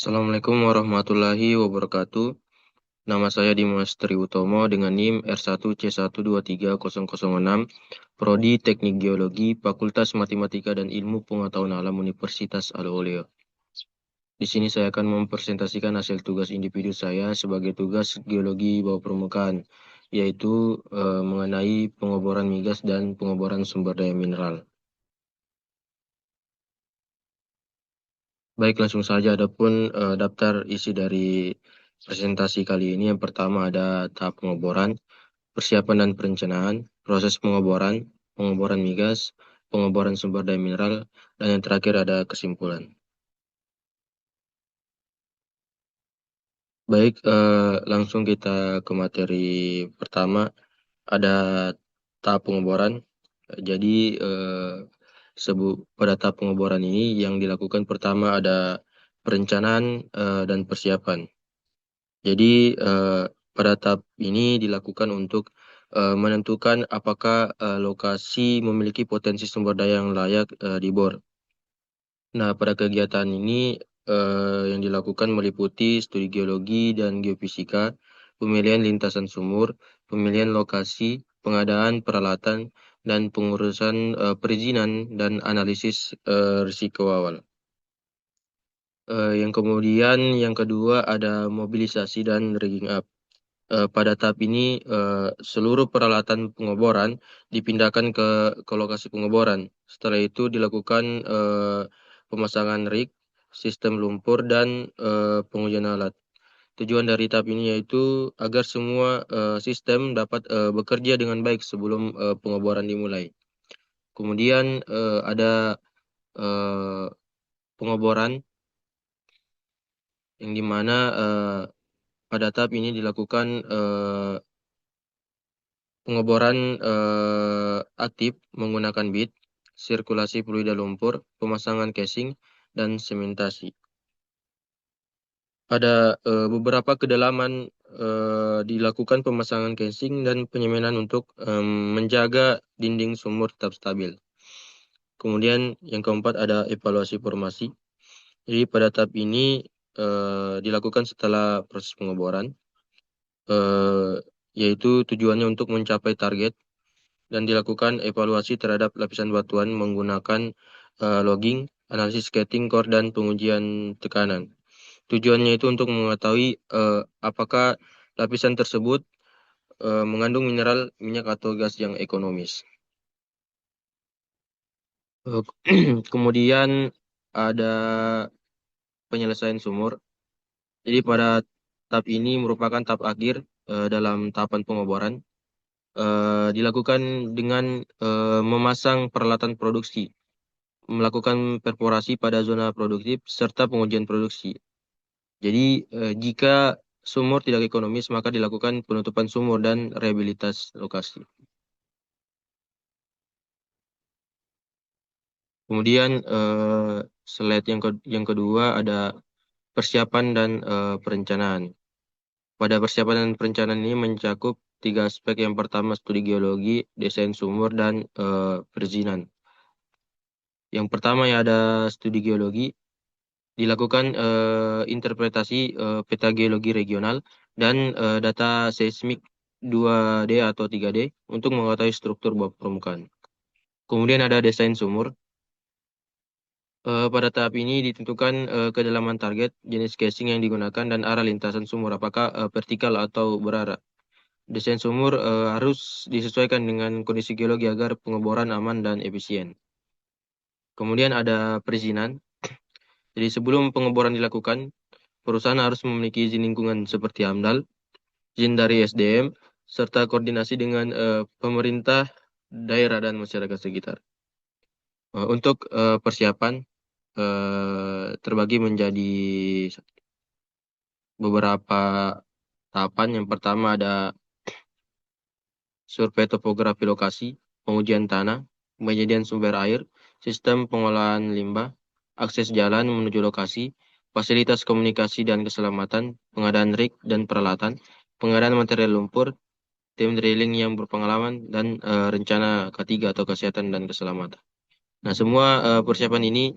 Assalamualaikum warahmatullahi wabarakatuh. Nama saya Dimas Triutomo dengan NIM R1C123006, Prodi Teknik Geologi, Fakultas Matematika dan Ilmu Pengetahuan Alam Universitas Al-Oleo. Di sini saya akan mempresentasikan hasil tugas individu saya sebagai tugas geologi bawah permukaan, yaitu mengenai pengoboran migas dan pengoboran sumber daya mineral. Baik, langsung saja. Adapun daftar isi dari presentasi kali ini, yang pertama ada tahap pengoboran, persiapan dan perencanaan, proses pengoboran, pengoboran migas, pengoboran sumber daya mineral, dan yang terakhir ada kesimpulan. Baik, langsung kita ke materi pertama, ada tahap pengoboran. Jadi, pada tahap pengoboran ini yang dilakukan pertama ada perencanaan dan persiapan. Jadi pada tahap ini dilakukan untuk menentukan apakah lokasi memiliki potensi sumber daya yang layak dibor. Nah, pada kegiatan ini yang dilakukan meliputi studi geologi dan geofisika, pemilihan lintasan sumur, pemilihan lokasi, pengadaan peralatan, dan pengurusan perizinan dan analisis risiko awal. Yang kedua ada mobilisasi dan rigging up. Pada tahap ini seluruh peralatan pengoboran dipindahkan ke lokasi pengoboran. Setelah itu dilakukan pemasangan rig, sistem lumpur, dan pengujian alat. Tujuan dari tahap ini yaitu agar semua sistem dapat bekerja dengan baik sebelum pengoboran dimulai. Kemudian ada eh, pengoboran yang dimana pada tahap ini dilakukan pengoboran aktif menggunakan bit, sirkulasi fluida lumpur, pemasangan casing, dan sementasi. Pada beberapa kedalaman dilakukan pemasangan casing dan penyemanan untuk menjaga dinding sumur tetap stabil. Kemudian yang keempat ada evaluasi formasi. Jadi pada tahap ini dilakukan setelah proses pengoboran, yaitu tujuannya untuk mencapai target dan dilakukan evaluasi terhadap lapisan batuan menggunakan logging, analisis skating core, dan pengujian tekanan. Tujuannya itu untuk mengetahui apakah lapisan tersebut mengandung mineral, minyak, atau gas yang ekonomis. Kemudian ada penyelesaian sumur. Jadi pada tahap ini merupakan tahap akhir dalam tahapan pengoboran. Dilakukan dengan memasang peralatan produksi, melakukan perforasi pada zona produktif, serta pengujian produksi. Jadi, jika sumur tidak ekonomis, maka dilakukan penutupan sumur dan rehabilitas lokasi. Kemudian, slide yang kedua ada persiapan dan perencanaan. Pada persiapan dan perencanaan ini mencakup tiga aspek. Yang pertama, studi geologi, desain sumur, dan perizinan. Yang pertama ya ada studi geologi. Dilakukan interpretasi peta geologi regional dan data seismik 2D atau 3D untuk mengetahui struktur bawah permukaan. Kemudian ada desain sumur. Pada tahap ini ditentukan kedalaman target, jenis casing yang digunakan, dan arah lintasan sumur, apakah vertikal atau berarah. Desain sumur harus disesuaikan dengan kondisi geologi agar pengeboran aman dan efisien. Kemudian ada perizinan. Jadi sebelum pengeboran dilakukan, perusahaan harus memiliki izin lingkungan seperti AMDAL, izin dari SDM, serta koordinasi dengan pemerintah daerah dan masyarakat sekitar. Untuk persiapan terbagi menjadi beberapa tahapan. Yang pertama ada survei topografi lokasi, pengujian tanah, penyediaan sumber air, sistem pengolahan limbah, akses jalan menuju lokasi, fasilitas komunikasi dan keselamatan, pengadaan rig dan peralatan, pengadaan material lumpur, tim drilling yang berpengalaman, dan rencana K3 atau kesehatan dan keselamatan. Nah, semua persiapan ini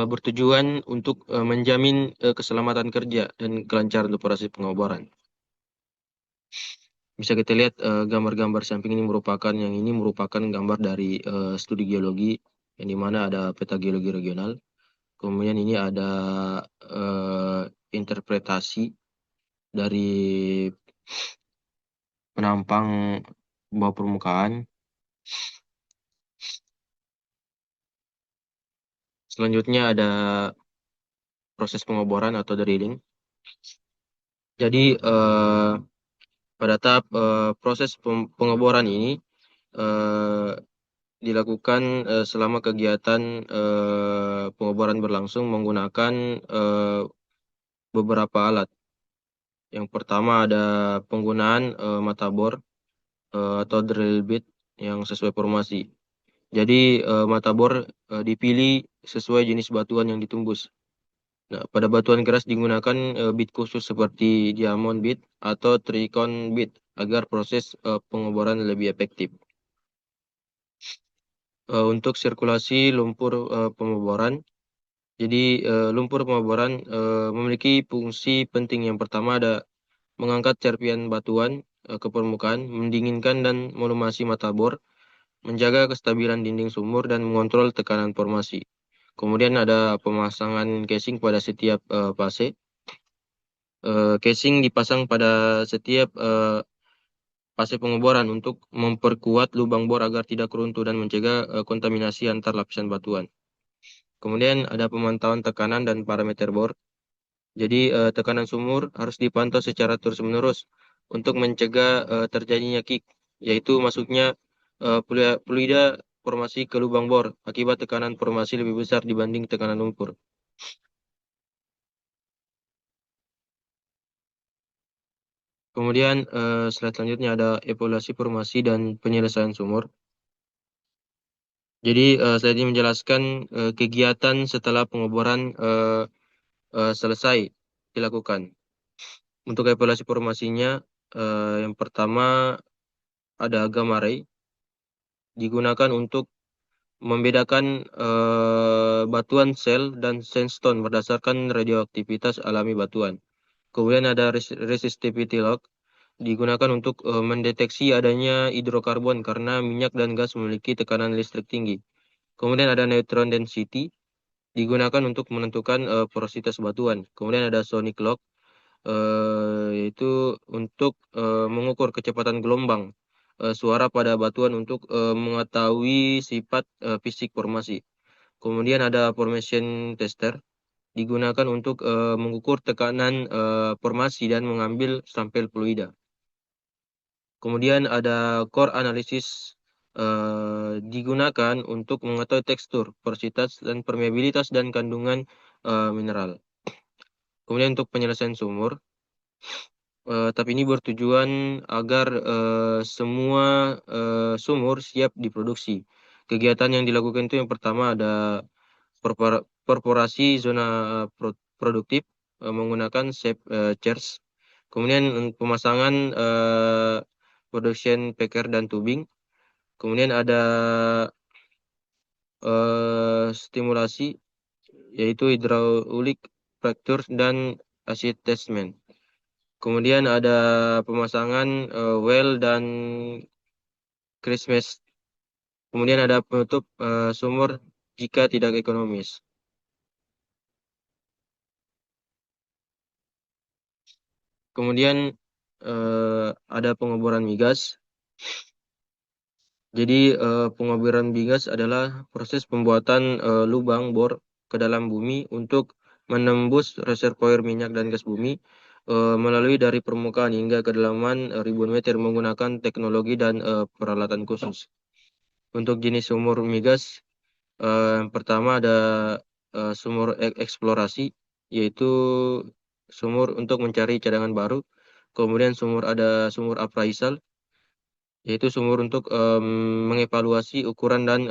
bertujuan untuk menjamin keselamatan kerja dan kelancaran operasi pengeboran. Bisa kita lihat gambar-gambar samping ini merupakan gambar dari studi geologi yang dimana ada peta geologi regional. Kemudian ini ada eh, interpretasi dari penampang bawah permukaan. Selanjutnya ada proses pengeboran atau drilling. Jadi pada tahap proses pengeboran ini eh, dilakukan selama kegiatan pengeboran berlangsung menggunakan eh, beberapa alat. Yang pertama ada penggunaan mata bor atau drill bit yang sesuai formasi. Jadi mata bor dipilih sesuai jenis batuan yang ditumbus. Nah, pada batuan keras digunakan bit khusus seperti diamond bit atau trichon bit agar proses pengeboran lebih efektif. Untuk sirkulasi lumpur pengeboran, jadi lumpur pengeboran memiliki fungsi penting. Yang pertama ada mengangkat serpian batuan ke permukaan, mendinginkan dan melumasi mata bor, menjaga kestabilan dinding sumur dan mengontrol tekanan formasi. Kemudian ada pemasangan casing pada setiap fase. Casing dipasang pada setiap fase pengeboran untuk memperkuat lubang bor agar tidak runtuh dan mencegah kontaminasi antar lapisan batuan. Kemudian ada pemantauan tekanan dan parameter bor. Jadi tekanan sumur harus dipantau secara terus-menerus untuk mencegah terjadinya kick, yaitu masuknya fluida formasi ke lubang bor akibat tekanan formasi lebih besar dibanding tekanan lumpur. Kemudian slide selanjutnya ada evaluasi formasi dan penyelesaian sumur. Jadi slide ini menjelaskan kegiatan setelah pengeboran selesai dilakukan. Untuk evaluasi formasinya, yang pertama ada gamma ray digunakan untuk membedakan batuan sel dan sandstone berdasarkan radioaktivitas alami batuan. Kemudian ada resistivity log digunakan untuk mendeteksi adanya hidrokarbon karena minyak dan gas memiliki tekanan listrik tinggi. Kemudian ada neutron density digunakan untuk menentukan porositas batuan. Kemudian ada sonic log yaitu untuk mengukur kecepatan gelombang suara pada batuan untuk mengetahui sifat fisik formasi. Kemudian ada formation tester digunakan untuk mengukur tekanan formasi dan mengambil sampel fluida. Kemudian ada core analysis digunakan untuk mengetahui tekstur, porositas, dan permeabilitas dan kandungan mineral. Kemudian untuk penyelesaian sumur, tapi ini bertujuan agar semua sumur siap diproduksi. Kegiatan yang dilakukan itu yang pertama ada perforasi zona produktif menggunakan shape chairs. Kemudian pemasangan production packer dan tubing. Kemudian ada stimulasi yaitu hydraulic fracture dan acid testament. Kemudian ada pemasangan well dan Christmas. Kemudian ada penutup sumur jika tidak ekonomis. Kemudian ada pengeboran migas. Jadi pengeboran migas adalah proses pembuatan lubang bor ke dalam bumi untuk menembus reservoir minyak dan gas bumi melalui dari permukaan hingga kedalaman ribuan meter menggunakan teknologi dan peralatan khusus. Untuk jenis sumur migas, yang pertama ada sumur eksplorasi, yaitu sumur untuk mencari cadangan baru. Kemudian ada sumur appraisal, yaitu sumur untuk mengevaluasi ukuran dan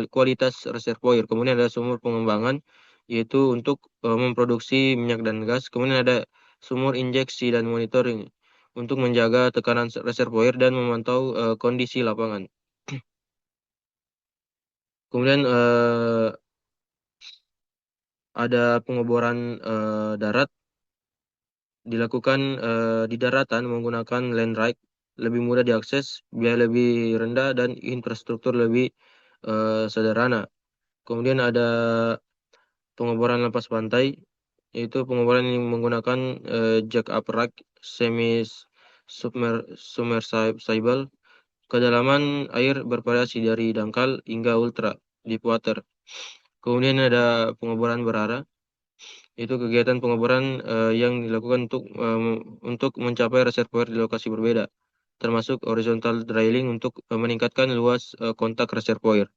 kualitas reservoir. Kemudian ada sumur pengembangan, yaitu untuk memproduksi minyak dan gas. Kemudian ada sumur injeksi dan monitoring untuk menjaga tekanan reservoir dan memantau kondisi lapangan. Kemudian Ada pengeboran darat dilakukan di daratan menggunakan land right, lebih mudah diakses, biaya lebih rendah dan infrastruktur lebih sederhana. Kemudian ada pengeboran lepas pantai, yaitu pengeboran yang menggunakan jack upright semi submersible. Kedalaman air bervariasi dari dangkal hingga ultra deep water. Kemudian ada pengeboran berarah, itu kegiatan pengeboran yang dilakukan untuk mencapai reservoir di lokasi berbeda, termasuk horizontal drilling untuk meningkatkan luas kontak reservoir.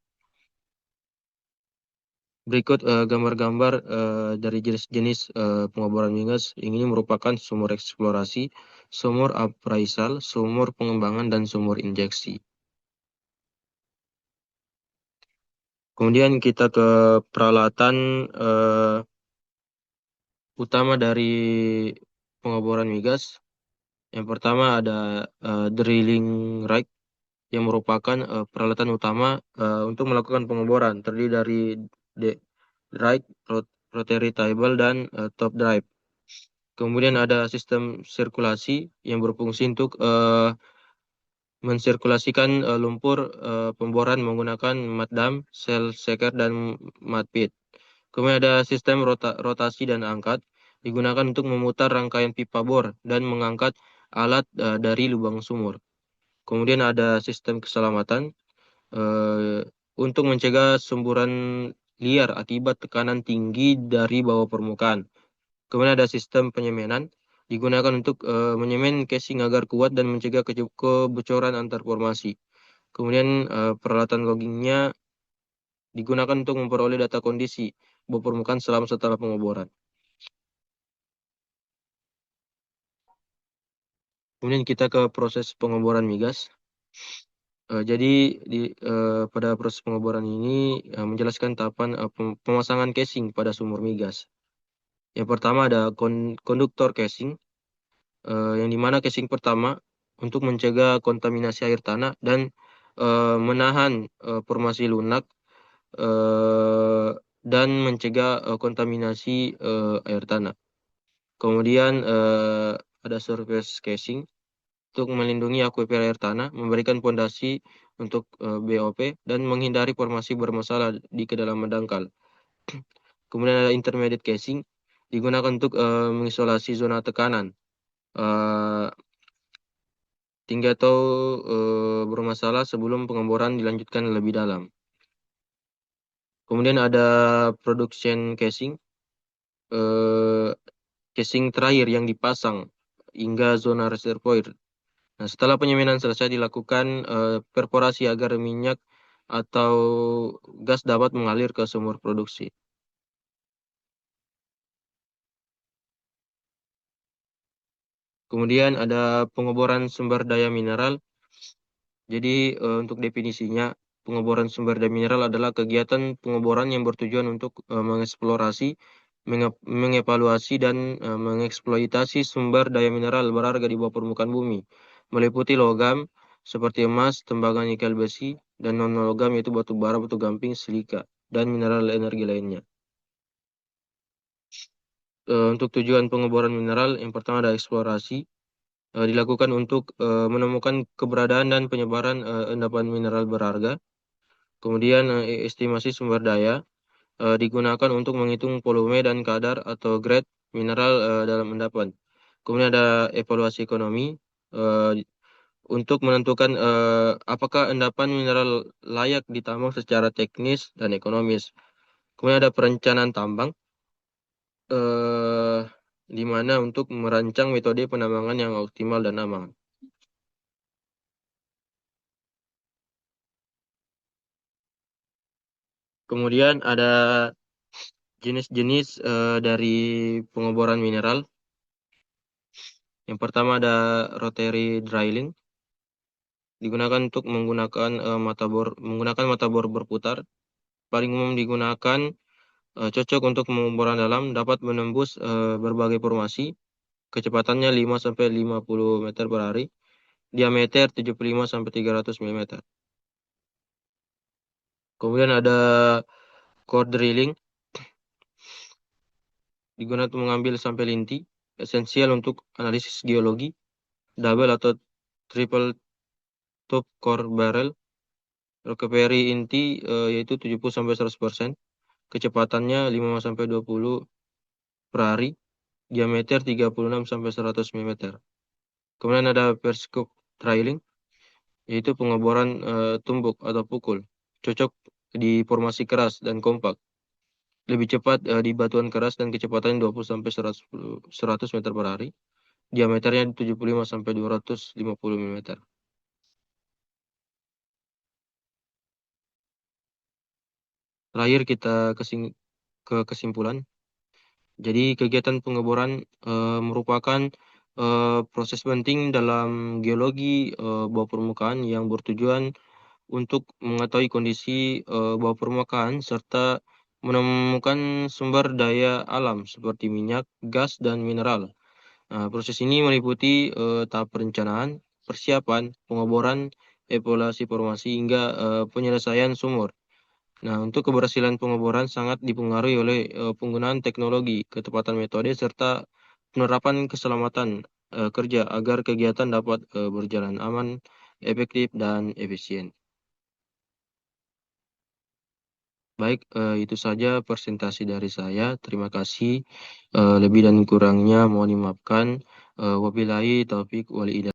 Berikut gambar-gambar dari jenis-jenis pengeboran migas. Ini merupakan sumur eksplorasi, sumur appraisal, sumur pengembangan, dan sumur injeksi. Kemudian kita ke peralatan utama dari pengeboran migas. Yang pertama ada drilling rig yang merupakan peralatan utama untuk melakukan pengeboran. Terdiri dari de- rig, rotary table, dan top drive. Kemudian ada sistem sirkulasi yang berfungsi untuk mensirkulasikan lumpur pemboran menggunakan mud dam, shell shaker, dan mud pit. Kemudian ada sistem rotasi dan angkat, digunakan untuk memutar rangkaian pipa bor dan mengangkat alat dari lubang sumur. Kemudian ada sistem keselamatan eh, untuk mencegah semburan liar akibat tekanan tinggi dari bawah permukaan. Kemudian ada sistem penyemanan, digunakan untuk menyemen casing agar kuat dan mencegah kebocoran antar formasi. Kemudian peralatan loggingnya digunakan untuk memperoleh data kondisi bawah permukaan selama setelah pengeboran. Kemudian kita ke proses pengeboran migas. Jadi pada proses pengeboran ini menjelaskan tahapan pemasangan casing pada sumur migas. Yang pertama ada konduktor casing, yang dimana casing pertama untuk mencegah kontaminasi air tanah dan menahan formasi lunak eh, dan mencegah kontaminasi air tanah. Kemudian ada surface casing untuk melindungi akuifer air tanah, memberikan pondasi untuk BOP, dan menghindari formasi bermasalah di kedalaman dangkal. Kemudian ada intermediate casing, digunakan untuk mengisolasi zona tekanan eh, tinggi atau bermasalah sebelum pengeboran dilanjutkan lebih dalam. Kemudian ada production casing, eh, casing terakhir yang dipasang hingga zona reservoir. Nah, setelah penyemanan selesai dilakukan perforasi agar minyak atau gas dapat mengalir ke sumur produksi. Kemudian ada pengeboran sumber daya mineral. Jadi untuk definisinya, pengeboran sumber daya mineral adalah kegiatan pengeboran yang bertujuan untuk mengeksplorasi, mengevaluasi, dan mengeksploitasi sumber daya mineral berharga di bawah permukaan bumi, meliputi logam seperti emas, tembaga, nikel, besi, dan non-logam yaitu batu bara, batu gamping, silika, dan mineral energi lainnya. Untuk tujuan pengeboran mineral, yang pertama ada eksplorasi, dilakukan untuk menemukan keberadaan dan penyebaran endapan mineral berharga. Kemudian estimasi sumber daya digunakan untuk menghitung volume dan kadar atau grade mineral dalam endapan. Kemudian ada evaluasi ekonomi eh, untuk menentukan apakah endapan mineral layak ditambang secara teknis dan ekonomis. Kemudian ada perencanaan tambang eh, di mana untuk merancang metode penambangan yang optimal dan aman. Kemudian ada jenis-jenis dari pengeboran mineral. Yang pertama ada rotary drilling, digunakan untuk menggunakan mata bor berputar. Paling umum digunakan cocok untuk pengeboran dalam, dapat menembus berbagai formasi. Kecepatannya 5 sampai 50 meter per hari, diameter 75 sampai 300 mm. Kemudian ada core drilling, digunakan untuk mengambil sampel inti, esensial untuk analisis geologi, double atau triple top core barrel, recovery inti yaitu 70-100%, kecepatannya 5-20 per hari, diameter 36-100 mm. Kemudian ada perscope drilling, yaitu pengeboran tumbuk atau pukul, cocok di formasi keras dan kompak. Lebih cepat di batuan keras dan kecepatannya 20-100 meter per hari. Diameternya 75-250 mm. Terakhir kita ke kesimpulan. Jadi kegiatan pengeboran merupakan proses penting dalam geologi bawah permukaan yang bertujuan untuk mengetahui kondisi bawah permukaan serta menemukan sumber daya alam seperti minyak, gas, dan mineral. Nah, proses ini meliputi tahap perencanaan, persiapan, pengeboran, evaluasi formasi, hingga penyelesaian sumur. Nah, untuk keberhasilan pengeboran sangat dipengaruhi oleh penggunaan teknologi, ketepatan metode, serta penerapan keselamatan kerja agar kegiatan dapat berjalan aman, efektif, dan efisien. Baik, itu saja presentasi dari saya. Terima kasih. Lebih dan kurangnya mohon dimaafkan. Wabillahi taufik wal hidayah.